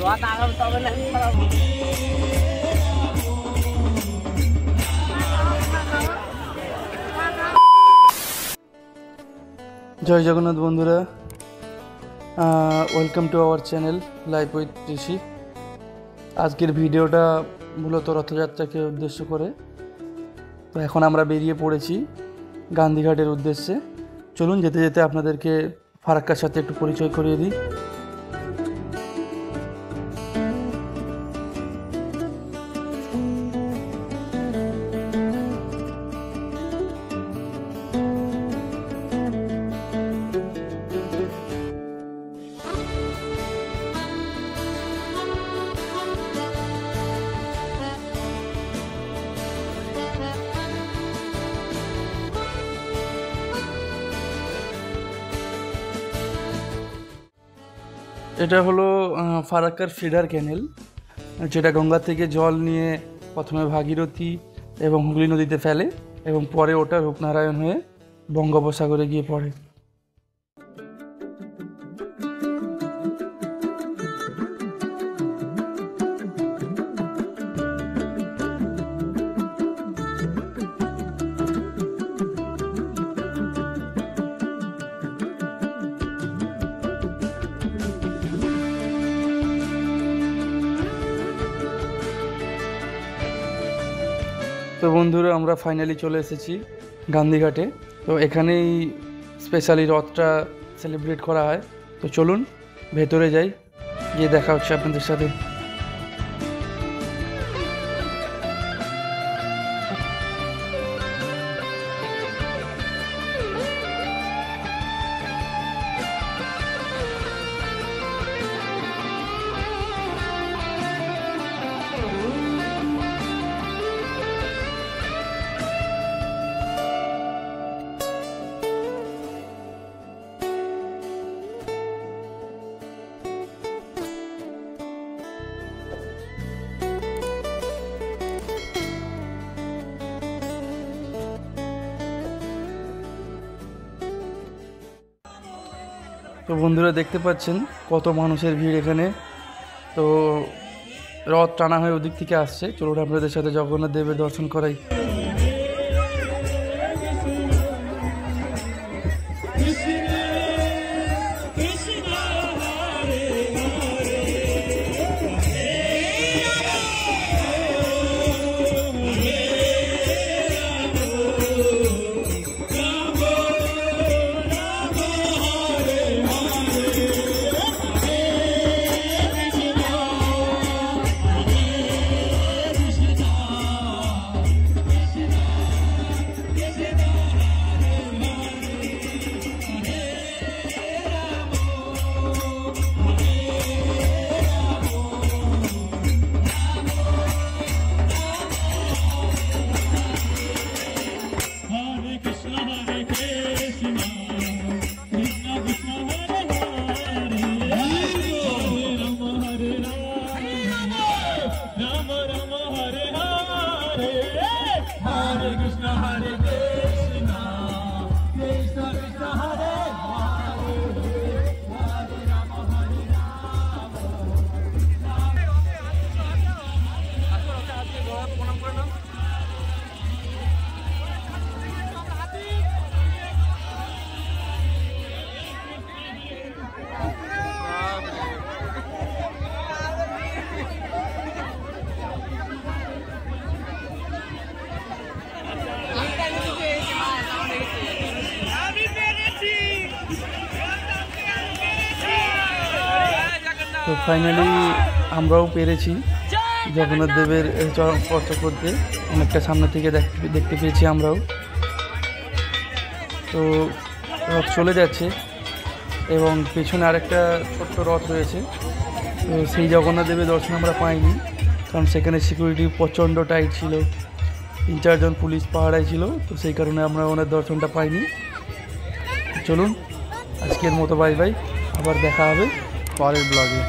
জয় জগন্নাথ বন্ধুরা, welcome to our channel life with Rishi. আজকের ভিডিওটা মূলত রথযাত্রাকে উদ্দেশ্য করে। তো এখন আমরা বেরিয়ে পড়েছি গান্ধীঘাটের উদ্দেশ্যে। চলুন যেতে যেতে আপনাদেরকে ফারাক্কার সাথে একটু পরিচয় করিয়ে দিই। এটা হলো ফারাক্কার ফিডার ক্যানেল, যেটা গঙ্গা থেকে জল নিয়ে প্রথমে ভাগীরথী এবং হুগলি নদীতে ফেলে এবং পরে ওটা রূপনারায়ণ হয়ে বঙ্গোপসাগরে গিয়ে পড়ে। তো বন্ধুরা, আমরা ফাইনালি চলে এসেছি গান্ধীঘাটে। তো এখানেই স্পেশালি রথটা সেলিব্রেট করা হয়। তো চলুন ভেতরে যাই, গিয়ে দেখা হচ্ছে আপনাদের সাথে। তো বন্ধুরা, দেখতে পাচ্ছেন কত মানুষের ভিড় এখানে। তো রথ টানা হয়ে ওদিক থেকে আসছে। চলুন আপনাদের সাথে জগন্নাথ দেবের দর্শন করাই। তো ফাইনালি আমরাও পেরেছি জগন্নাথ দেবের চরণ স্পর্শ করতে। অনেকটা সামনে থেকে দেখতে পেয়েছি আমরাও। তো রথ চলে যাচ্ছে এবং পেছনে আরেকটা ছোট্ট রথ রয়েছে। তো সেই জগন্নাথ দেবের দর্শন আমরা পাইনি, কারণ সেখানে সিকিউরিটি প্রচণ্ড টাইট ছিল, 3-4 জন পুলিশ পাহারায় ছিল। তো সেই কারণে আমরা ওনার দর্শনটা পাইনি। চলুন আজকের মতো বাই বাই, আবার দেখা হবে পরের ব্লগে।